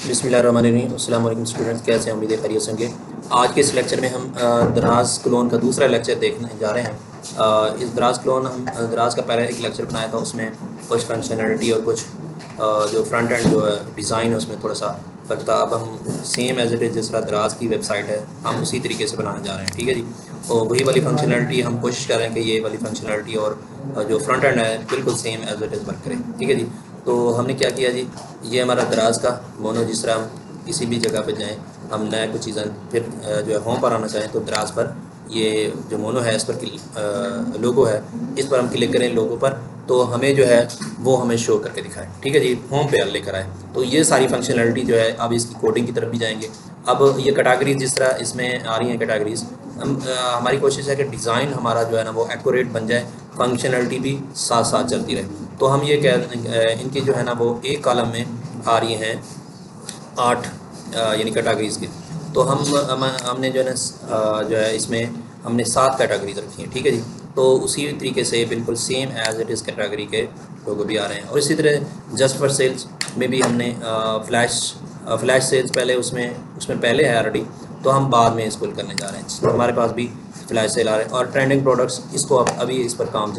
बिस्मिल्लाहिर्रहमानिर्रहीम। अस्सलाम वालेकुम स्टूडेंट्स, कैसे हैं? उम्मीद है खैरियत से होंगे। आज के इस लेक्चर में हम दराज क्लोन का दूसरा लेक्चर देखने जा रहे हैं। इस दराज क्लोन हम दराज का पहले एक लेक्चर बनाया था, उसमें कुछ फंक्शनलिटी और कुछ जो फ्रंट एंड जो डिज़ाइन है उसमें थोड़ा सा फ़र्क था। अब हम सेम एज इट इज़ जिस तरह दराज की वेबसाइट है हम उसी तरीके से बनाने जा रहे हैं। ठीक है जी। तो वही वाली फंक्शनलिटी हम कोशिश कर रहे हैं कि ये वाली फंक्शनलिटी और जो फ्रंट एंड है बिल्कुल same as it is work करें। ठीक है जी। तो हमने क्या किया जी, ये हमारा दराज का मोनो, जिस तरह हम किसी भी जगह पे जाएं, हम नया कुछ चीज़ें फिर जो है होम पर आना चाहें तो दराज पर ये जो मोनो है इस पर लोगो है, इस पर हम क्लिक करें लोगो पर, तो हमें जो है वो हमें शो करके दिखाए। ठीक है जी, होम पे लेकर आए। तो ये सारी फंक्शनलिटी जो है, अब इसकी कोडिंग की तरफ भी जाएंगे। अब ये कैटेगरीज जिस तरह इसमें आ रही हैं कैटेगरीज, हमारी कोशिश है कि डिज़ाइन हमारा जो है ना वो एक्यूरेट बन जाए, फंक्शनलिटी भी साथ साथ चलती रहे। तो हम ये इनकी जो है ना वो एक कॉलम में आ रही हैं 8 यानी कैटेगरीज़ की। तो हमने जो है ना जो है इसमें हमने 7 कैटेगरीज रखी हैं। ठीक है जी। तो उसी तरीके से बिल्कुल same as it is category के लोगो भी आ रहे हैं। और इसी तरह जस्ट फॉर सेल्स में भी हमने फ्लैश सेल्स पहले उसमें पहले है ऑलरेडी, तो हम बाद में इसको करने जा रहे हैं। हमारे पास भी फ्लैश सेल आ रहे हैं और ट्रेंडिंग प्रोडक्ट्स, इसको अब अभी इस पर काम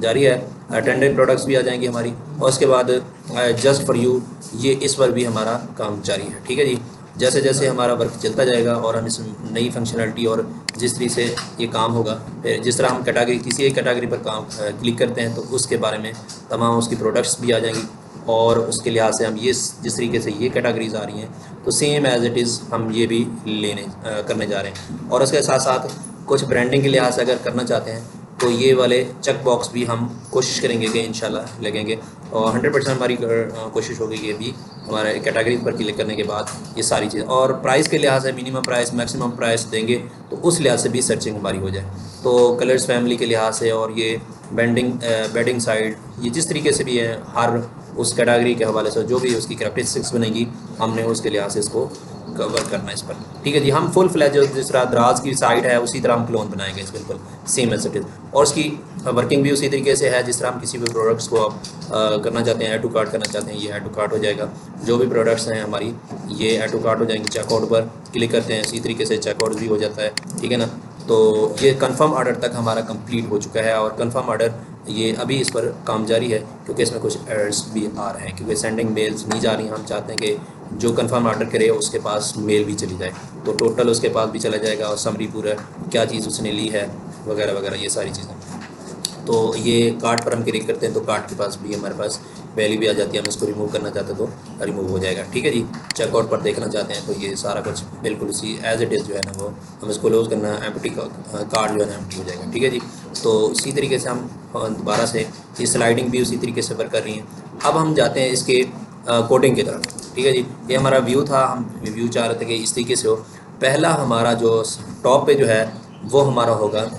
जारी है। ट्रेंडिंग प्रोडक्ट्स भी आ जाएंगी हमारी, और उसके बाद जस्ट फॉर यू, ये इस पर भी हमारा काम जारी है। ठीक है जी। जैसे जैसे हमारा वर्क चलता जाएगा और हम इस नई फंक्शनलिटी और जिस तरीके से ये काम होगा, फिर जिस तरह हम कैटेगरी किसी एक कैटेगरी पर काम क्लिक करते हैं तो उसके बारे में तमाम उसकी प्रोडक्ट्स भी आ जाएंगी, और उसके लिहाज से हम ये जिस तरीके से ये कैटेगरीज आ रही हैं तो सेम एज इट इज़ हम ये भी करने जा रहे हैं। और उसके साथ साथ कुछ ब्रांडिंग के लिहाज से अगर करना चाहते हैं तो ये वाले चेक बॉक्स भी हम कोशिश करेंगे कि इंशाल्लाह लगेंगे, और 100% हमारी कोशिश होगी कि भी हमारे कैटेगरी पर क्लिक करने के बाद ये सारी चीज़, और प्राइस के लिहाज से मिनिमम प्राइस मैक्सिमम प्राइस देंगे तो उस लिहाज से भी सर्चिंग हमारी हो जाए। तो कलर्स फैमिली के लिहाज से और ये बेडिंग साइड, ये जिस तरीके से भी है, हर उस कैटेगरी के हवाले से जो भी उसकी कैरेक्टरिस्टिक्स बनेगी हमने उसके लिहाज से इसको कवर करना है इस पर। ठीक है जी। हम फुल फ्लैज जिस तरह दराज की साइड है उसी तरह हम क्लोन बनाएंगे इस बिल्कुल सेम एज इट इज़, और उसकी वर्किंग भी उसी तरीके से है जिस तरह हम किसी भी प्रोडक्ट्स को आप करना चाहते हैं, ऐड टू कार्ट करना चाहते हैं, ये ऐड टू कार्ट हो जाएगा। जो भी प्रोडक्ट्स हैं हमारी ये ऐड टू कार्ट हो जाएंगे। चेकआउट पर क्लिक करते हैं, इसी तरीके से चेकआउट भी हो जाता है। ठीक है ना। तो ये कंफर्म ऑर्डर तक हमारा कंप्लीट हो चुका है, और कंफर्म ऑर्डर ये अभी इस पर काम जारी है क्योंकि इसमें कुछ एरर्स भी आ रहे हैं, क्योंकि सेंडिंग मेल्स नहीं जा रही हैं। हम चाहते हैं कि जो कंफर्म ऑर्डर करे उसके पास मेल भी चली जाए, तो टोटल उसके पास भी चला जाएगा, और समरी पूरा क्या चीज़ उसने ली है वगैरह वगैरह ये सारी चीज़ें। तो ये कार्ट पर हम क्लिक करते हैं तो कार्ट के पास भी हमारे पास वैल्यू भी आ जाती है। हम इसको रिमूव करना चाहते हैं तो रिमूव हो जाएगा। ठीक है जी। चेकआउट पर देखना चाहते हैं तो ये सारा कुछ बिल्कुल उसी एज इट इज़ जो है ना वो हम इसको क्लोज करना, एम्प्टी कार्ड जो है ना एम्प्टी हो जाएगा। ठीक है जी। तो इसी तरीके से हम दोबारा से ये स्लाइडिंग भी उसी तरीके से वर्क कर रही हैं। अब हम जाते हैं इसके कोडिंग की तरफ। ठीक है जी। ये हमारा व्यू था, हम व्यू चाह रहे थे कि इस तरीके से हो। पहला हमारा जो टॉप पे जो है वो हमारा होगा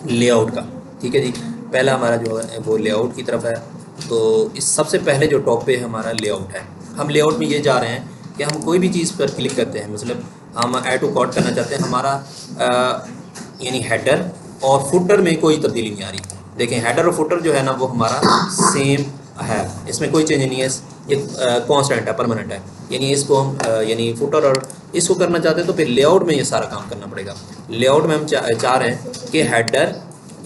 लेआउट का। ठीक है जी। पहला हमारा जो है वो लेआउट की तरफ है। तो इस सबसे पहले जो टॉप पे हमारा लेआउट है, हम लेआउट में ये जा रहे हैं कि हम कोई भी चीज़ पर क्लिक करते हैं, मतलब हम ऐड टू कार्ट करना चाहते हैं, हमारा यानी हेडर और फुटर में कोई तब्दीली नहीं आ रही। देखें हेडर और फुटर जो है ना वो हमारा सेम है, इसमें कोई चेंज नहीं है, ये कांस्टेंट है, परमानेंट है। यानी इसको हम यानी फुटर और इसको करना चाहते हैं तो फिर लेआउट में ये सारा काम करना पड़ेगा। लेआउट में हम चाह रहे हैं कि हेडर,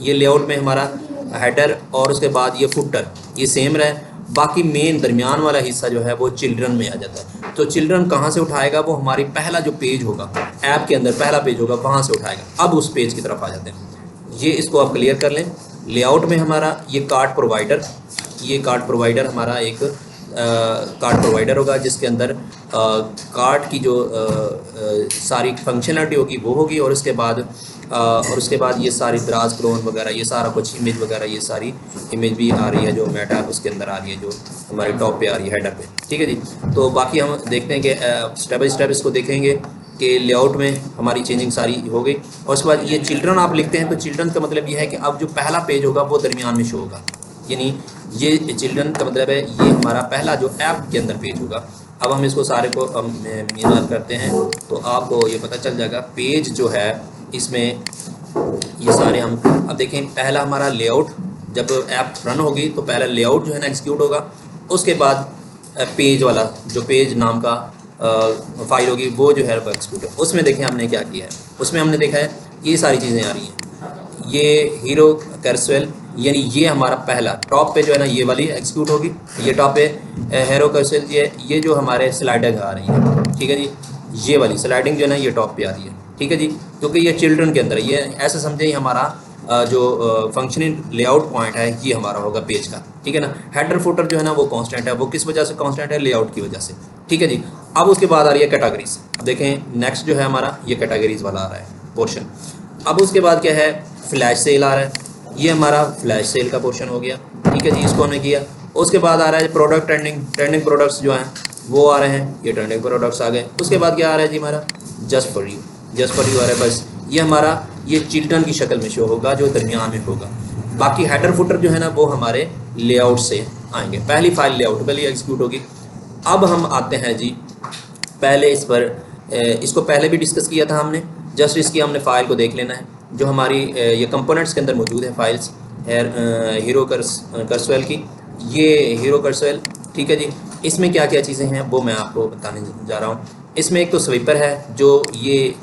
ये लेआउट में हमारा हेडर और उसके बाद ये फुटर ये सेम रहे, बाकी मेन दरमियान वाला हिस्सा जो है वो चिल्ड्रन में आ जाता है। तो चिल्ड्रन कहाँ से उठाएगा? वो हमारी पहला जो पेज होगा ऐप के अंदर, पहला पेज होगा वहाँ से उठाएगा। अब उस पेज की तरफ आ जाते हैं। ये इसको आप क्लियर कर लें। लेआउट में हमारा ये कार्ड प्रोवाइडर, ये कार्ड प्रोवाइडर हमारा एक कार्ड प्रोवाइडर होगा जिसके अंदर कार्ड की जो सारी फंक्शनलिटी होगी वो होगी, और उसके बाद ये सारी दराज क्लोन वगैरह ये सारा कुछ इमेज वगैरह ये सारी इमेज भी आ रही है जो मेटा उसके अंदर आ रही है, जो हमारे टॉप पे आ रही है हेडर पे। ठीक है जी। तो बाकी हम देखते हैं कि स्टेप बाई स्टेप इसको देखेंगे कि लेआउट में हमारी चेंजिंग सारी हो गई। और उसके बाद ये चिल्ड्रन आप लिखते हैं तो चिल्ड्रन का मतलब ये है कि अब जो पहला पेज होगा वो दरमियान में शो होगा, यानी ये चिल्ड्रन का मतलब है ये हमारा पहला जो ऐप के अंदर पेज होगा। अब हम इसको सारे को मिलान करते हैं तो आपको ये पता चल जाएगा पेज जो है इसमें ये सारे हम अब देखें। पहला हमारा लेआउट, जब ऐप रन होगी तो पहला लेआउट जो है ना एग्जीक्यूट होगा, उसके बाद पेज वाला जो पेज नाम का फाइल होगी वो जो है एक्सक्यूट है। उसमें देखें हमने क्या किया है, उसमें हमने देखा है ये सारी चीज़ें आ रही हैं। ये हीरो कर्सवेल यानी ये हमारा पहला टॉप पे जो है ना ये वाली एक्सक्यूट होगी, ये टॉप पे हीरो कर्सवेल ये जो हमारे स्लाइडिंग आ रही है, ठीक है जी, ये वाली स्लाइडिंग जो है ना ये टॉप पे आ रही है, ठीक है जी, क्योंकि ये चिल्ड्रन के अंदर ये ऐसे समझे हमारा जो फंक्शनिंग लेआउट पॉइंट है ये हमारा होगा पेज का, ठीक है ना। हेडर फुटर जो है ना वो कांस्टेंट है, वो किस वजह से कांस्टेंट है, लेआउट की वजह से, ठीक है जी। अब उसके बाद आ रही है कैटेगरीज। अब देखें नेक्स्ट जो है हमारा ये कैटेगरीज वाला आ रहा है पोर्शन। अब उसके बाद क्या है, फ्लैश सेल आ रहा है, ये हमारा फ्लैश सेल का पोर्शन हो गया, ठीक है जी, इसको हमने किया। उसके बाद आ रहा है प्रोडक्ट ट्रेंडिंग प्रोडक्ट्स जो हैं वो आ रहे हैं, ये ट्रेंडिंग प्रोडक्ट्स आ गए। उसके बाद क्या आ रहा है जी हमारा जस्ट फॉर यू आ रहा है, बस ये हमारा ये चिल्ड्रन की शक्ल में शो होगा जो दरमियान में होगा। बाकी हेडर फुटर जो है ना वो हमारे लेआउट से आएंगे, पहली फाइल लेआउट पहले एग्जीक्यूट होगी। अब हम आते हैं जी पहले इस पर, इसको पहले भी डिस्कस किया था हमने, जस्ट इसकी हमने फ़ाइल को देख लेना है जो हमारी ये कंपोनेंट्स के अंदर मौजूद है फाइल्स हीरो कर्सवेल की, ये हीरो कर्सवेल, ठीक है जी। इसमें क्या क्या चीज़ें हैं वो मैं आपको बताने जा रहा हूँ। इसमें एक तो स्वीपर है जो ये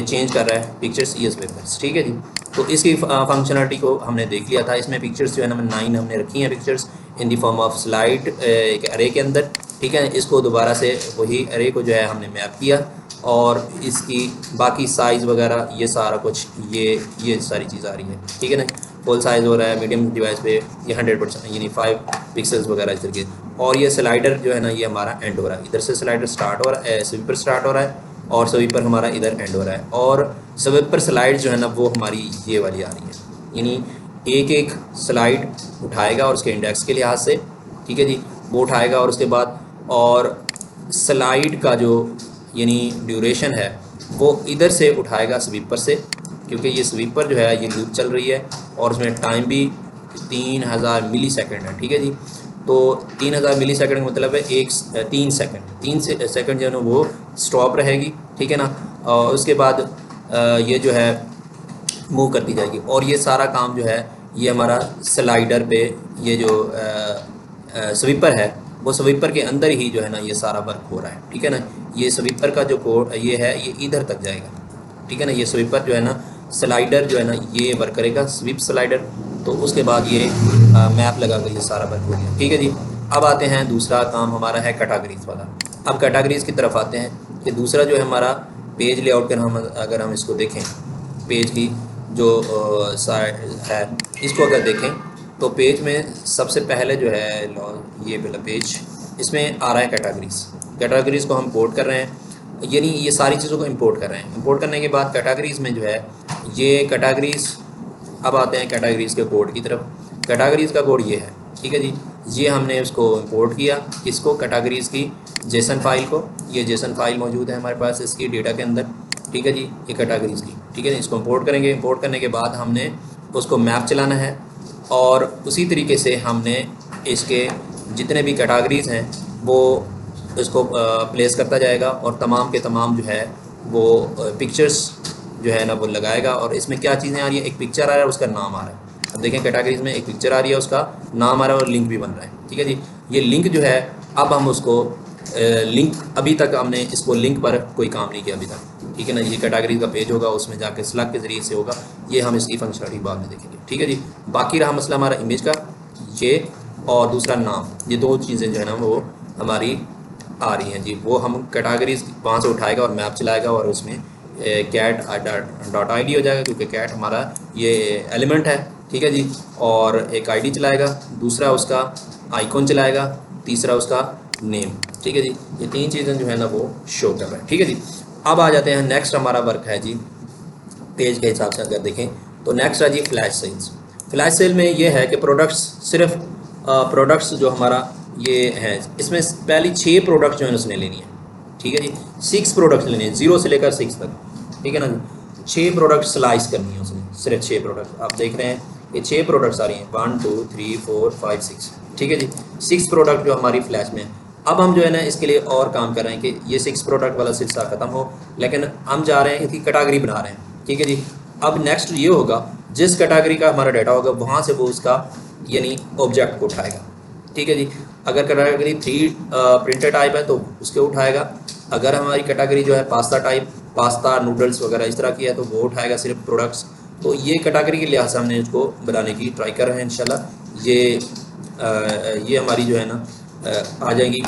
चेंज कर रहा है पिक्चर्स, ये स्वीपर्स, ठीक है जी। तो इसकी फंक्शनलिटी को हमने देख लिया था। इसमें पिक्चर्स जो है ना 9 हमने रखी हैं pictures in the form of slide एक अरे के अंदर, ठीक है। इसको दोबारा से वही अरे को जो है हमने मैप किया और इसकी बाकी साइज़ वगैरह ये सारा कुछ ये सारी चीज़ आ रही है, ठीक है ना। फुल साइज़ हो रहा है, मीडियम डिवाइस पे ये 100% यानी 5 पिक्सल्स वगैरह इस तरीके। और ये स्लाइडर जो है ना ये हमारा एंड हो रहा है, इधर से स्लाइडर स्टार्ट हो रहा है, स्वीपर स्टार्ट हो रहा है और स्वीपर हमारा इधर एंड हो रहा है। और स्वीपर स्लाइड जो है ना वो हमारी ये वाली आ रही है, यानी एक एक स्लाइड उठाएगा और उसके इंडेक्स के लिहाज से, ठीक है जी, वो उठाएगा और उसके बाद और स्लाइड का जो यानी ड्यूरेशन है वो इधर से उठाएगा स्वीपर से, क्योंकि ये स्वीपर जो है ये लूप चल रही है और उसमें टाइम भी 3000 मिली सेकेंड है, ठीक है जी। तो 3000 मिली सेकेंड का मतलब है 3 सेकेंड जो है ना वो स्टॉप रहेगी, ठीक है ना। और उसके बाद ये जो है मूव करती जाएगी और ये सारा काम जो है ये हमारा स्लाइडर पे ये जो स्वीपर है वो स्वीपर के अंदर ही जो है ना ये सारा वर्क हो रहा है, ठीक है ना। ये स्वीपर का जो कोड ये है ये इधर तक जाएगा, ठीक है ना। ये स्वीपर जो है ना स्लाइडर जो है ना ये वर्क करेगा स्वीप स्लाइडर, तो उसके बाद ये मैप लगा कर ये सारा वर्क हो गया, ठीक है जी। अब आते हैं दूसरा काम हमारा है कैटेगरीज वाला। अब कैटेगरीज की तरफ आते हैं कि दूसरा जो है हमारा पेज लेआउट कर, हम अगर हम इसको देखें पेज की जो साइड है इसको अगर देखें तो पेज में सबसे पहले जो है ये वाला पेज इसमें आ रहा है कैटेगरीज को हम इंपोर्ट कर रहे हैं, यानी ये सारी चीज़ों को इंपोर्ट कर रहे हैं। इंपोर्ट करने के बाद कैटेगरीज में जो है ये कैटेगरीज, अब आते हैं कैटेगरीज के कोड की तरफ। कैटेगरीज का कोड ये है, ठीक है जी, ये हमने उसको इंपोर्ट किया, इसको कैटेगरीज की जेसन फाइल को, ये जेसन फाइल मौजूद है हमारे पास इसकी डेटा के अंदर, ठीक है जी, ये कैटेगरीज की, ठीक है। इसको इंपोर्ट करेंगे, इंपोर्ट करने के बाद हमने उसको मैप चलाना है और उसी तरीके से हमने इसके जितने भी कैटेगरीज हैं वो इसको प्लेस करता जाएगा और तमाम के तमाम जो है वो पिक्चर्स जो है ना वो लगाएगा। और इसमें क्या चीज़ें आ रही है, एक पिक्चर आ रहा है उसका नाम आ रहा है। अब देखें कैटेगरीज में एक पिक्चर आ रही है उसका नाम आ रहा है और लिंक भी बन रहा है, ठीक है जी। ये लिंक जो है अब हम उसको लिंक, अभी तक हमने इसको लिंक पर कोई काम नहीं किया अभी तक, ठीक है ना। ये कैटेगरी का पेज होगा उसमें जाके स्लग के ज़रिए से होगा, ये हम इसकी फंक्शनलिटी बाद में देखेंगे, ठीक है जी। बाकी रहा मसला हमारा इमेज का, ये और दूसरा नाम, ये दो चीज़ें जो है ना वो हमारी आ रही हैं जी। वो हम कैटेगरीज वहाँ से उठाएगा और मैप चलाएगा और उसमें कैट डॉट ID हो जाएगा, क्योंकि कैट हमारा ये एलिमेंट है, ठीक है जी। और एक ID चलाएगा, दूसरा उसका आइकॉन चलाएगा, तीसरा उसका नेम, ठीक है जी। ये 3 चीज़ें जो है ना वो शो कर रहा है, ठीक है जी। अब आ जाते हैं नेक्स्ट हमारा वर्क है जी पेज के हिसाब से अगर देखें तो नेक्स्ट है जी फ्लैश सेल्स। फ्लैश सेल में ये है कि प्रोडक्ट्स सिर्फ प्रोडक्ट्स जो हमारा ये है इसमें पहली 6 प्रोडक्ट्स जो है उसने लेनी है, ठीक है जी। 6 प्रोडक्ट्स लेने हैं 0 से लेकर 6 तक, ठीक है ना। 6 प्रोडक्ट स्लाइस करनी है उसने, सिर्फ 6 प्रोडक्ट। आप देख रहे हैं ये 6 प्रोडक्ट्स आ रही हैं 1 2 3 4 5 6, ठीक है जी। 6 प्रोडक्ट जो हमारी फ्लैश में है। अब हम जो है ना इसके लिए और काम कर रहे हैं कि ये 6 प्रोडक्ट वाला सिलसिला ख़त्म हो, लेकिन हम जा रहे हैं इसकी कैटेगरी बना रहे हैं, ठीक है जी। अब नेक्स्ट ये होगा जिस कैटेगरी का हमारा डाटा होगा वहाँ से वो उसका यानी ऑब्जेक्ट को उठाएगा, ठीक है जी। अगर कैटेगरी 3 प्रिंटर टाइप है तो उसके उठाएगा। अगर हमारी कैटेगरी जो है पास्ता टाइप, पास्ता नूडल्स वगैरह इस तरह की है तो वो उठाएगा सिर्फ प्रोडक्ट्स। तो ये कैटेगरी के लिहाज से हमने इसको बनाने की ट्राई कर रहे हैं इंशाल्लाह। ये हमारी जो है ना आ जाएंगी।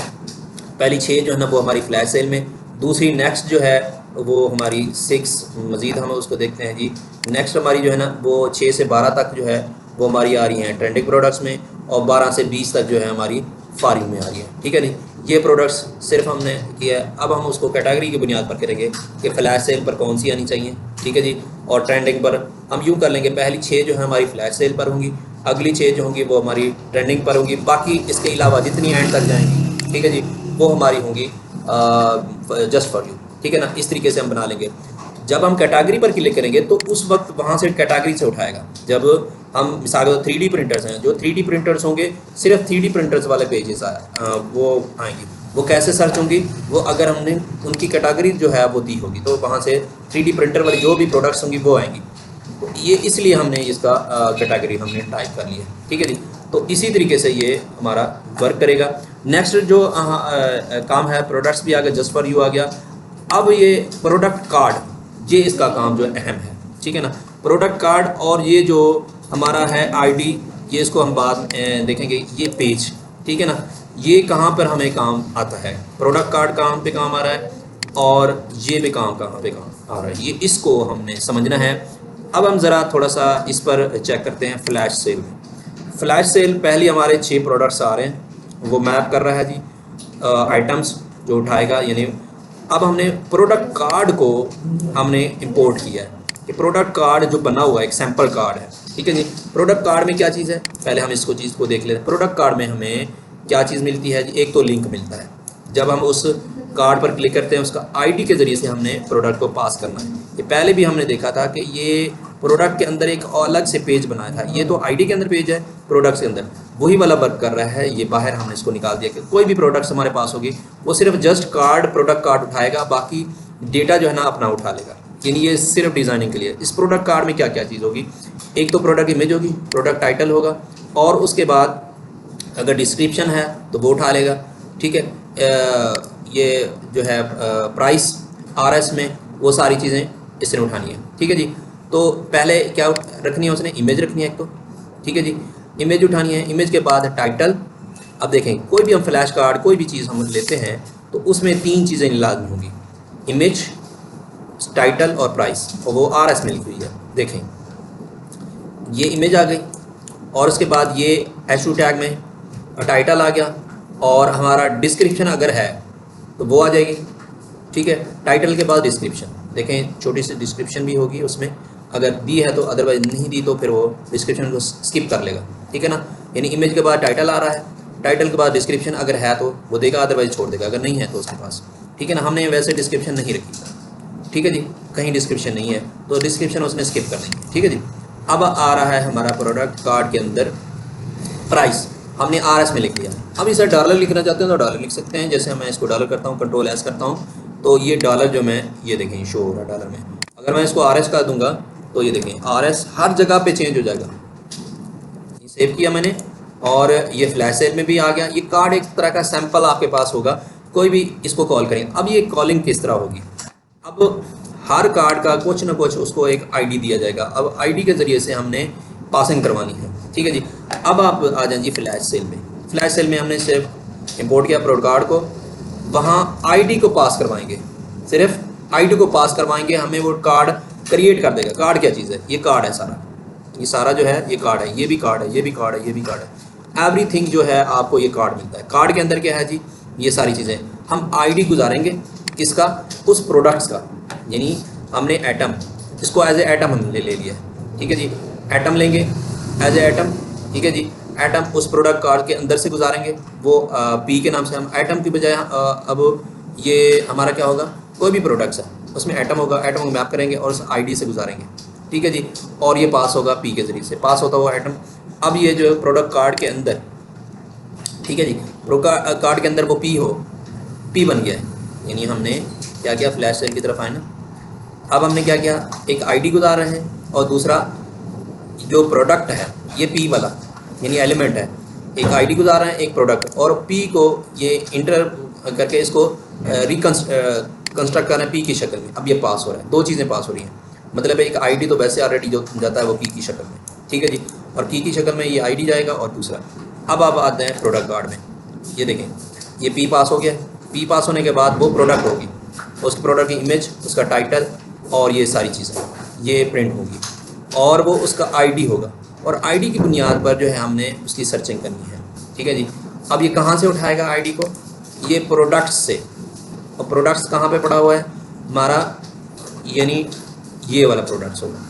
पहली 6 जो है ना वो हमारी फ्लैश सेल में, दूसरी नेक्स्ट जो है वो हमारी 6 मज़ीद हम उसको देखते हैं जी। नेक्स्ट हमारी जो है ना वो 6 से 12 तक जो है वो हमारी आ रही हैं ट्रेंडिंग प्रोडक्ट्स में, और 12 से 20 तक जो है हमारी फारिंग में आ रही है। ठीक है नहीं, ये प्रोडक्ट्स सिर्फ हमने किया है। अब हम उसको कैटेगरी की बुनियाद पर करेंगे कि फ्लैश सेल पर कौन सी आनी चाहिए। ठीक है जी, और ट्रेंडिंग पर हम यूँ कर लेंगे, पहली 6 जो है हमारी फ्लैश सेल पर होंगी, अगली 6 जो होंगी वो हमारी ट्रेंडिंग पर होंगी, बाकी इसके अलावा जितनी एंड तक जाएंगी ठीक है जी वो हमारी होंगी जस्ट फॉर यू। ठीक है ना, इस तरीके से हम बना लेंगे। जब हम कैटेगरी पर क्लिक करेंगे तो उस वक्त वहाँ से कैटेगरी से उठाएगा। जब हम मिसाल 3D प्रिंटर्स हैं, जो 3D प्रिंटर्स होंगे सिर्फ 3D प्रिंटर्स वाले पेजेस वो आएंगे। वो कैसे सर्च होंगी, वो अगर हमने उनकी कैटेगरी जो है वो दी होगी तो वहाँ से 3D प्रिंटर वाली जो भी प्रोडक्ट्स होंगी वो आएंगी। तो ये इसलिए हमने इसका कैटेगरी हमने टाइप कर लिया। ठीक है जी, तो इसी तरीके से ये हमारा वर्क करेगा। नेक्स्ट जो काम है, प्रोडक्ट्स भी आ गया, जस्ट फॉर यू आ गया। अब ये प्रोडक्ट कार्ड, ये इसका काम जो अहम है। ठीक है ना, प्रोडक्ट कार्ड और ये जो हमारा है आईडी, ये इसको हम बाद में देखेंगे। ये पेज ठीक है ना, ये कहाँ पर हमें काम आता है, प्रोडक्ट कार्ड कहाँ पे काम आ रहा है और ये भी काम कहाँ पे काम आ रहा है, ये इसको हमने समझना है। अब हम ज़रा थोड़ा सा इस पर चेक करते हैं। फ्लैश सेल में, फ्लैश सेल पहले हमारे 6 प्रोडक्ट्स आ रहे हैं, वो मैप कर रहा है जी आइटम्स जो उठाएगा। यानी अब हमने प्रोडक्ट कार्ड को हमने इंपोर्ट किया है कि प्रोडक्ट कार्ड जो बना हुआ है एक सैम्पल कार्ड है। ठीक है जी, प्रोडक्ट कार्ड में क्या चीज़ है, पहले हम इसको चीज़ को देख लेते हैं। प्रोडक्ट कार्ड में हमें क्या चीज़ मिलती है जी, एक तो लिंक मिलता है। जब हम उस कार्ड पर क्लिक करते हैं उसका आईडी के ज़रिए से हमने प्रोडक्ट को पास करना है। ये पहले भी हमने देखा था कि ये प्रोडक्ट के अंदर एक अलग से पेज बनाया था, ये तो आईडी के अंदर पेज है, प्रोडक्ट्स के अंदर वही वाला वर्क कर रहा है। ये बाहर हमने इसको निकाल दिया कि कोई भी प्रोडक्ट्स हमारे पास होगी वो सिर्फ जस्ट कार्ड, प्रोडक्ट कार्ड उठाएगा, बाकी डेटा जो है ना अपना उठा लेगा। यानी ये सिर्फ डिज़ाइनिंग के लिए। इस प्रोडक्ट कार्ड में क्या क्या चीज़ होगी, एक तो प्रोडक्ट इमेज होगी, प्रोडक्ट टाइटल होगा, और उसके बाद अगर डिस्क्रिप्शन है तो वो उठा लेगा। ठीक है, ये जो है प्राइस आरएस में वो सारी चीज़ें इसने उठानी है। ठीक है जी, तो पहले क्या रखनी है उसने, इमेज रखनी है एक तो। ठीक है जी, इमेज उठानी है, इमेज के बाद टाइटल। अब देखें कोई भी हम फ्लैश कार्ड कोई भी चीज़ हम लेते हैं तो उसमें 3 चीज़ें लाजमी होंगी, इमेज, टाइटल और प्राइस, और वो आरएस में लिखी हुई है। देखें ये इमेज आ गई, और उसके बाद ये हैशटैग टैग में टाइटल आ गया, और हमारा डिस्क्रिप्शन अगर है तो वो आ जाएगी। ठीक है, टाइटल के बाद डिस्क्रिप्शन, देखें छोटी सी डिस्क्रिप्शन भी होगी उसमें, अगर दी है तो, अदरवाइज नहीं दी तो फिर वो डिस्क्रिप्शन को स्किप कर लेगा। ठीक है ना, यानी इमेज के बाद टाइटल आ रहा है, टाइटल के बाद डिस्क्रिप्शन अगर है तो वो देगा, अदरवाइज छोड़ देगा अगर नहीं है तो उसके पास। ठीक है ना, हमने वैसे डिस्क्रिप्शन नहीं रखी। ठीक है जी, कहीं डिस्क्रिप्शन नहीं है तो डिस्क्रिप्शन उसने स्किप कर देंगे। ठीक है जी, अब आ रहा है हमारा प्रोडक्ट कार्ड के अंदर प्राइस, हमने आरएस में लिख लिया। अब इसे डॉलर लिखना चाहते हैं तो डॉलर लिख सकते हैं। जैसे मैं इसको डॉलर करता हूँ, कंट्रोल एस करता हूँ, तो ये डॉलर जो मैं ये देखें शो हो रहा है डॉलर में। अगर मैं इसको आरएस कर दूंगा तो ये देखें आरएस हर जगह पे चेंज हो जाएगा। ये सेव किया मैंने, और ये फ्लैश सेल में भी आ गया। ये कार्ड एक तरह का सैंपल आपके पास होगा, कोई भी इसको कॉल करें। अब ये कॉलिंग किस तरह होगी, अब हर कार्ड का कुछ ना कुछ उसको एक आईडी दिया जाएगा। अब आईडी के ज़रिए से हमने पासिंग करवानी है। ठीक है जी, अब आप आ जाएं जी फ्लैश सेल में। फ्लैश सेल में हमने सिर्फ इंपोर्ट किया प्रोडक्ट कार्ड को, वहाँ आईडी को पास करवाएंगे, सिर्फ आईडी को पास करवाएंगे, हमें वो कार्ड क्रिएट कर देगा। कार्ड क्या चीज़ है, ये कार्ड है सारा, ये सारा जो है ये कार्ड है, ये भी कार्ड है, ये भी कार्ड है, ये भी कार्ड है, एवरीथिंग जो है आपको ये कार्ड मिलता है। कार्ड के अंदर क्या है जी, ये सारी चीज़ें। हम आईडी गुजारेंगे किसका, उस प्रोडक्ट्स का, यानी हमने एटम, इसको एज ए एटम हमने ले लिया। ठीक है जी, एटम लेंगे एज ए एटम। ठीक है जी, एटम उस प्रोडक्ट कार्ड के अंदर से गुजारेंगे, वो पी के नाम से हम एटम की बजाय अब ये हमारा क्या होगा, कोई भी प्रोडक्ट्स है उसमें एटम होगा, एटम को मैप करेंगे और उस आईडी से गुजारेंगे। ठीक है जी, और ये पास होगा पी के ज़रिए से, पास होता हुआ एटम। अब ये जो प्रोडक्ट कार्ड के अंदर, ठीक है जी, प्रोडक्ट कार्ड के अंदर वो पी बन गया है, यानी हमने क्या किया, फ्लैश सेल की तरफ आए ना। अब हमने क्या किया, एक आईडी गुजार रहे हैं, और दूसरा जो प्रोडक्ट है ये पी वाला यानी एलिमेंट है, एक आईडी गुजार रहे हैं, एक प्रोडक्ट, और पी को ये इंटर करके इसको कंस्ट्रक्ट कर रहे हैं पी की शक्ल में। अब ये पास हो रहा है, दो चीज़ें पास हो रही हैं, मतलब एक आईडी तो वैसे ऑलरेडी जो जाता है वो पी की शक्ल में, ठीक है जी, और की की शक्ल में ये आईडी जाएगा और दूसरा। अब आप आते हैं प्रोडक्ट कार्ड में, ये देखें ये पी पास हो गया। पी पास होने के बाद वो प्रोडक्ट होगी, उस प्रोडक्ट की इमेज, उसका टाइटल और ये सारी चीज़ें ये प्रिंट होगी, और वो उसका आईडी होगा, और आईडी की बुनियाद पर जो है हमने उसकी सर्चिंग करनी है, ठीक है जी। अब ये कहाँ से उठाएगा आईडी को? ये प्रोडक्ट्स से, और प्रोडक्ट्स कहाँ पे पड़ा हुआ है हमारा, यानी ये वाला प्रोडक्ट्स होगा,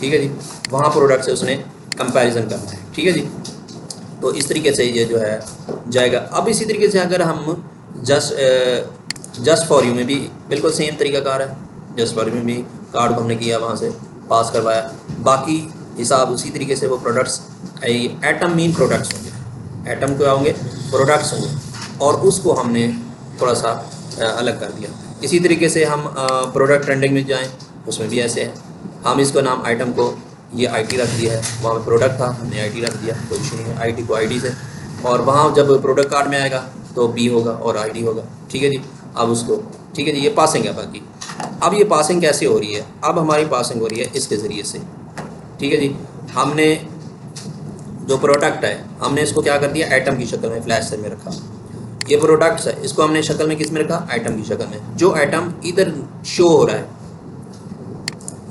ठीक है जी, वहाँ प्रोडक्ट से उसने कंपैरिजन करना है, ठीक है जी। तो इस तरीके से ये जो है जाएगा। अब इसी तरीके से अगर हम जस्ट फॉर यू में भी बिल्कुल सेम तरीकाकार है। जस्ट फॉर यू में भी कार्ड को हमने किया, वहाँ से पास करवाया, बाकी हिसाब उसी तरीके से वो प्रोडक्ट्स, एटम मीन प्रोडक्ट्स होंगे, एटम क्या होंगे, प्रोडक्ट्स होंगे, और उसको हमने थोड़ा सा अलग कर दिया। इसी तरीके से हम प्रोडक्ट ट्रेंडिंग में जाएं, उसमें भी ऐसे है, हम इसको नाम आइटम को ये आईटी रख दिया है, वहाँ पे प्रोडक्ट था हमने आईटी रख दिया, कोई इशू नहीं है, आईटी को आईडी से, और वहाँ जब प्रोडक्ट कार्ड में आएगा तो बी होगा और आईडी होगा, ठीक है जी। अब उसको, ठीक है जी, ये पासिंग है बाकी। अब ये पासिंग कैसे हो रही है? अब हमारी पासिंग हो रही है इसके ज़रिए से, ठीक है जी। हमने जो प्रोडक्ट है हमने इसको क्या कर दिया, आइटम की शक्ल में फ्लैश से में रखा। ये प्रोडक्ट्स है, इसको हमने शक्ल में किस में रखा, आइटम की शक्ल में। जो आइटम इधर शो हो रहा है,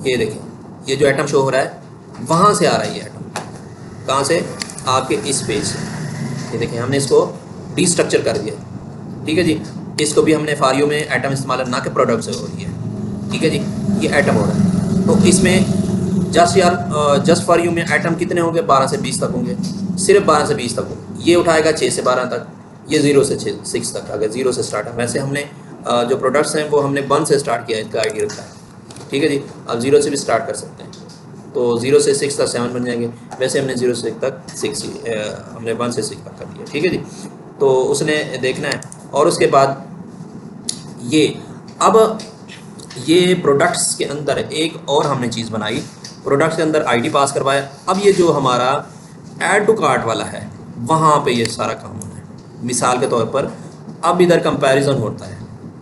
ये देखें, ये जो आइटम शो हो रहा है वहाँ से आ रहा है ये आइटम, कहाँ से, आपके इस पेज से। ये देखें हमने इसको डिस्ट्रक्चर कर दिया, ठीक है जी। इसको भी हमने फारियो में आइटम इस्तेमाल ना के प्रोडक्ट से हो रही है, ठीक है जी, ये आइटम हो रहा है। तो इसमें जस्ट फॉर यू में आइटम कितने होंगे, 12 से 20 तक होंगे, सिर्फ 12 से 20 तक होंगे। ये उठाएगा 6 से 12 तक, ये 0 से 6 तक, अगर 0 से स्टार्ट है। वैसे हमने जो प्रोडक्ट्स हैं वो हमने 1 से स्टार्ट किया है, इनका आईडी रखा है, ठीक है जी। अब 0 से भी स्टार्ट कर सकते हैं, तो 0 से 6 तक 7 बन जाएंगे। वैसे हमने 0 से 6 तक 6 हमने 1 से 6 तक कर दिया, ठीक है जी। तो उसने देखना है, और उसके बाद ये, अब ये प्रोडक्ट्स के अंदर एक और हमने चीज़ बनाई, प्रोडक्ट्स के अंदर आईडी पास करवाया। अब ये जो हमारा ऐड टू कार्ट वाला है वहाँ पे ये सारा काम होना है। मिसाल के तौर पर अब इधर कंपैरिजन होता है,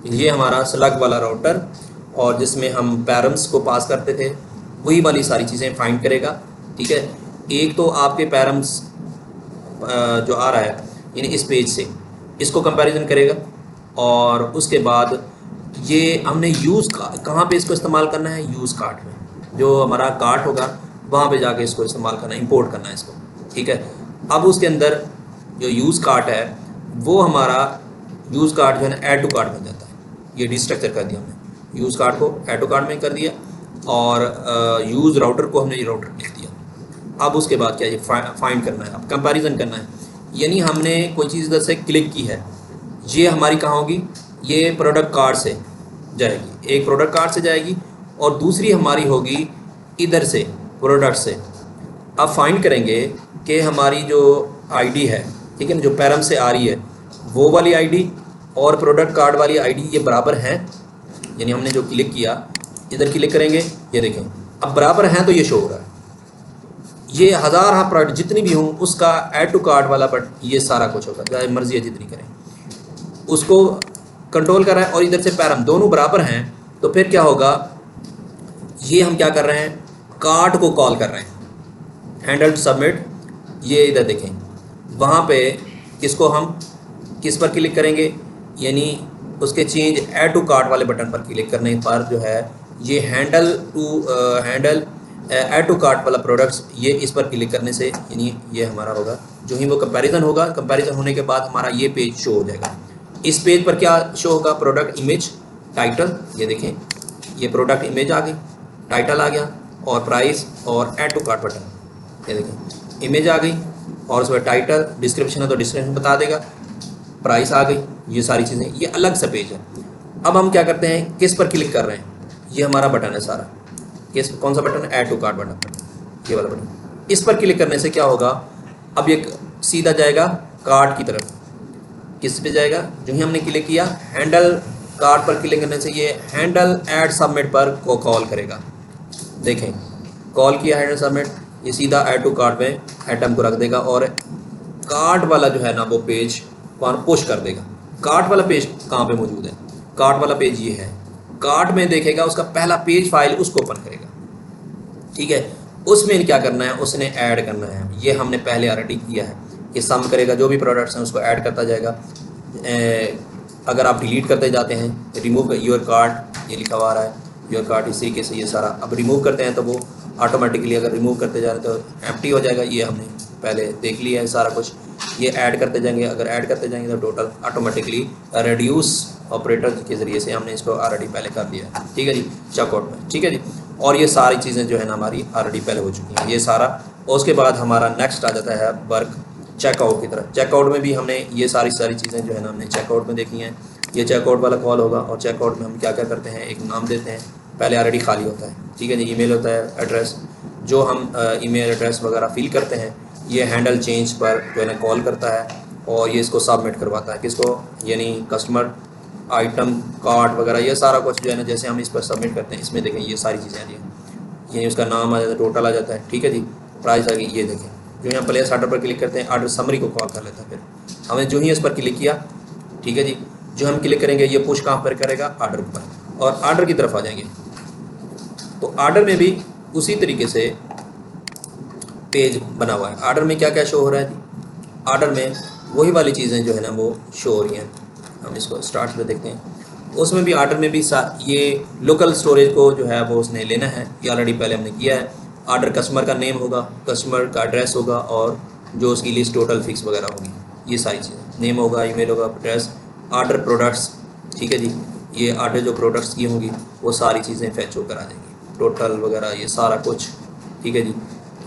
ये हमारा स्लग वाला राउटर, और जिसमें हम पैरम्स को पास करते थे वही वाली सारी चीज़ें फाइंड करेगा, ठीक है। एक तो आपके पैरम्स जो आ रहा है यानी इस पेज से, इसको कंपैरिजन करेगा, और उसके बाद ये हमने यूज़ कहाँ पे इसको इस्तेमाल करना है, यूज़ कार्ट में। जो हमारा कार्ट होगा वहाँ पे जाके इसको इस्तेमाल करना है, इंपोर्ट करना है इसको, ठीक है। अब उसके अंदर जो यूज़ कार्ट है वो हमारा यूज़ कार्ट जो है ना ऐड टू कार्ट बन जाता है। ये डिस्ट्रक्चर कर दिया हमने, यूज़ कार्ट को ऐड टू कार्ट में कर दिया, और यूज़ राउटर को हमने ये राउटर लिख दिया। अब उसके बाद क्या, ये फाइंड करना है, अब कंपैरिजन करना है, यानी हमने कोई चीज़ इधर से क्लिक की है, ये हमारी कहाँ होगी, ये प्रोडक्ट कार्ड से जाएगी, एक प्रोडक्ट कार्ड से जाएगी, और दूसरी हमारी होगी इधर से प्रोडक्ट से। अब फाइंड करेंगे कि हमारी जो आईडी है, ठीक है ना, जो पैरम से आ रही है वो वाली आईडी और प्रोडक्ट कार्ड वाली आईडी ये बराबर हैं, यानी हमने जो क्लिक किया, इधर क्लिक करेंगे, ये देखें अब बराबर हैं, तो ये शो हो रहा है। ये 1000 प्रोडक्ट जितनी भी हों उसका ऐड टू कार्ट वाला, बट ये सारा कुछ होगा, चाहे मर्जी है जितनी करें, उसको कंट्रोल कर रहा है, और इधर से पैरम दोनों बराबर हैं। तो फिर क्या होगा, ये हम क्या कर रहे हैं, कार्ट को कॉल कर रहे हैं, हैंडल टू सबमिट। ये इधर देखें, वहाँ पे किसको हम किस पर क्लिक करेंगे, यानी उसके चेंज ऐड टू कार्ट वाले बटन पर क्लिक करने पर जो है ये हैंडल ऐड टू कार्ट वाला प्रोडक्ट्स, ये इस पर क्लिक करने से यानी ये हमारा होगा। जो ही वो कंपैरिजन होगा, कंपैरिजन होने के बाद हमारा ये पेज शो हो जाएगा। इस पेज पर क्या शो होगा, प्रोडक्ट इमेज, टाइटल, ये देखें ये प्रोडक्ट इमेज आ गई, टाइटल आ गया, और प्राइस और ऐड टू कार्ट बटन, ये देखें इमेज आ गई, और उसमें टाइटल, डिस्क्रिप्शन है तो डिस्क्रिप्शन बता देगा, प्राइस आ गई, ये सारी चीज़ें, ये अलग सा पेज है। अब हम क्या करते हैं, किस पर क्लिक कर रहे हैं, ये हमारा बटन है सारा, किस कौन सा बटन है, ऐड टू कार्ट बटन, ये वाला बटन। इस पर क्लिक करने से क्या होगा, अब ये सीधा जाएगा कार्ट की तरफ। किस पे जाएगा, जो ही हमने क्लिक किया हैंडल कार्ट पर क्लिक करने से ये हैंडल ऐड सबमिट पर को कॉल करेगा। देखें कॉल किया हैंडल सबमिट, ये सीधा ऐड टू कार्ट में आइटम को रख देगा, और कार्ट वाला जो है ना वो पेज वहाँ पुश कर देगा। कार्ट वाला पेज कहाँ पे मौजूद है? कार्ट वाला पेज ये है। कार्ट में देखेगा उसका पहला पेज फाइल उसको ओपन करेगा, ठीक है। उसमें क्या करना है, उसने ऐड करना है। ये हमने पहले ऑलरेडी किया है। ये सम करेगा, जो भी प्रोडक्ट्स हैं उसको ऐड करता जाएगा। अगर आप डिलीट करते जाते हैं, रिमूव योर कार्ट ये लिखा हुआ आ रहा है, योर कार्ट इस तरीके से ये सारा अब रिमूव करते हैं तो वो ऑटोमेटिकली अगर रिमूव करते जा रहे तो एम्प्टी हो जाएगा। ये हमने पहले देख लिया है सारा कुछ। ये ऐड करते जाएंगे, अगर ऐड करते जाएंगे तो टोटल ऑटोमेटिकली रिड्यूस ऑपरेटर के ज़रिए से हमने इसको ऑलरेडी पहले कर दिया है, ठीक है जी, चेकआउट में, ठीक है जी। और ये सारी चीज़ें जो है ना हमारी ऑलरेडी पहले हो चुकी हैं, ये सारा। और उसके बाद हमारा नेक्स्ट आ जाता है वर्क चेकआउट की तरफ। चेकआउट में भी हमने ये सारी चीज़ें जो है ना हमने चेकआउट में देखी हैं। ये चेकआउट वाला कॉल होगा और चेकआउट में हम क्या क्या करते हैं, एक नाम देते हैं, पहले ऑलरेडी खाली होता है, ठीक है जी। ईमेल होता है, एड्रेस, जो हम ईमेल एड्रेस वगैरह फिल करते हैं, ये हैंडल चेंज पर जो है ना कॉल करता है और ये इसको सबमिट करवाता है किसको, यानी कस्टमर आइटम कार्ट वगैरह ये सारा कुछ जो है ना जैसे हम इस पर सबमिट करते हैं, इसमें देखें ये सारी चीज़ें आ रही हैं, ये उसका नाम आ जाता है, टोटल आ जाता है, ठीक है जी। प्राइस आ गई, ये देखें जो यहाँ प्लेस ऑर्डर पर क्लिक करते हैं ऑर्डर समरी को कॉल कर लेता है। फिर हमें जो ही इस पर क्लिक किया, ठीक है जी, जो हम क्लिक करेंगे ये पुश कहाँ पर करेगा, ऑर्डर पर, और ऑर्डर की तरफ आ जाएंगे। तो ऑर्डर में भी उसी तरीके से पेज बना हुआ है। ऑर्डर में क्या क्या शो हो रहा है जी, ऑर्डर में वही वाली चीज़ें जो है ना वो शो हो रही हैं। हम इसको स्टार्ट पे देखते हैं, उसमें भी ऑर्डर में भी ये लोकल स्टोरेज को जो है वो उसने लेना है, ये ऑलरेडी पहले हमने किया है। ऑर्डर कस्टमर का नेम होगा, कस्टमर का एड्रेस होगा और जो उसकी लिस्ट टोटल फिक्स वगैरह होगी, ये सारी चीज़ें, नेम होगा, ईमेल होगा, एड्रेस, ऑर्डर प्रोडक्ट्स, ठीक है जी। ये ऑर्डर जो प्रोडक्ट्स की होंगी वो सारी चीज़ें फैच होकर आ जाएंगी, टोटल वगैरह ये सारा कुछ, ठीक है जी।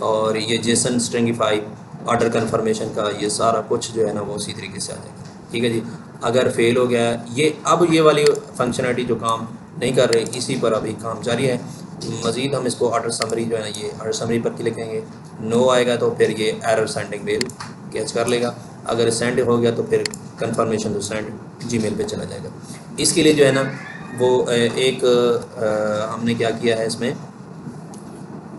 और ये जेसन स्ट्रिंगिफाई ऑर्डर कन्फर्मेशन का ये सारा कुछ जो है ना वो उसी तरीके से आ जाएगा, ठीक है जी। अगर फेल हो गया ये, अब ये वाली फंक्शनलिटी जो काम नहीं कर रही, इसी पर अभी काम जारी है। मज़ीद हम इसको ऑर्डर समरी जो है ना, ये ऑर्डर समरी पर क्लिक करेंगे, नो आएगा तो फिर ये एरर सेंडिंग मेल कैच कर लेगा। अगर सेंड हो गया तो फिर कंफर्मेशन टू सेंड जीमेल पे चला जाएगा। इसके लिए जो है ना वो हमने क्या किया है इसमें,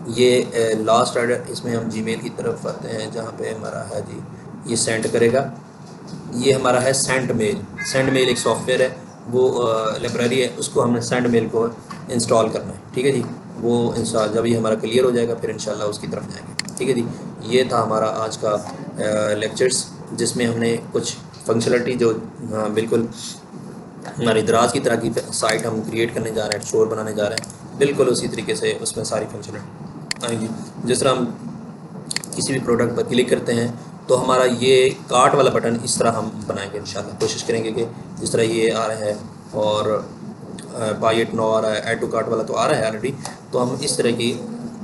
ये लास्ट ऑर्डर, इसमें हम जीमेल की तरफ आते हैं जहाँ पे हमारा है जी, ये सेंड करेगा। ये हमारा है सेंड मेल। सेंड मेल एक सॉफ्टवेयर है, वो लाइब्रेरी है, उसको हमने सेंड मेल को इंस्टॉल करना है, ठीक है जी। वो इंस्टॉल जब ये हमारा क्लियर हो जाएगा फिर इंशाल्लाह उसकी तरफ जाएंगे, ठीक है जी। ये था हमारा आज का लेक्चर्स, जिसमें हमने कुछ फंक्शनलिटी जो बिल्कुल हमारी दराज की तरह की साइट हम क्रिएट करने जा रहे हैं, स्टोर बनाने जा रहे हैं, बिल्कुल उसी तरीके से उसमें सारी फंक्शनलिटी आएंगी। जिस तरह हम किसी भी प्रोडक्ट पर क्लिक करते हैं तो हमारा ये कार्ट वाला बटन इस तरह हम बनाएंगे इंशाल्लाह। कोशिश करेंगे कि जिस तरह ये आ रहा है और बाई इट नो आ रहा है, ऐड टू कार्ट वाला तो आ रहा है ऑलरेडी, तो हम इस तरह की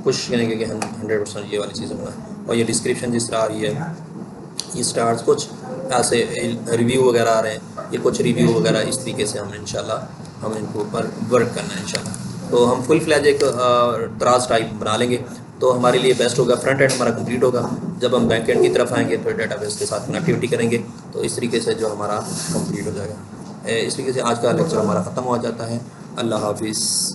कोशिश करेंगे कि हम 100% ये वाली चीज़ें बनाएं। और ये डिस्क्रिप्शन जिस तरह आ रही है, ये स्टार्स कुछ ऐसे रिव्यू वगैरह आ रहे हैं, ये कुछ रिव्यू वगैरह इस तरीके से हम इंशाल्लाह हम इनको ऊपर वर्क करना है इंशाल्लाह। तो हम फुल फ्लैज एक दराज टाइप बना लेंगे तो हमारे लिए बेस्ट होगा। फ्रंट एंड हमारा कंप्लीट होगा, जब हम बैक एंड की तरफ आएंगे तो डेटाबेस के साथ कनेक्टिविटी करेंगे, तो इस तरीके से जो हमारा कंप्लीट हो जाएगा। इस तरीके से आज का लेक्चर हमारा ख़त्म हो जाता है। अल्लाह हाफिज़।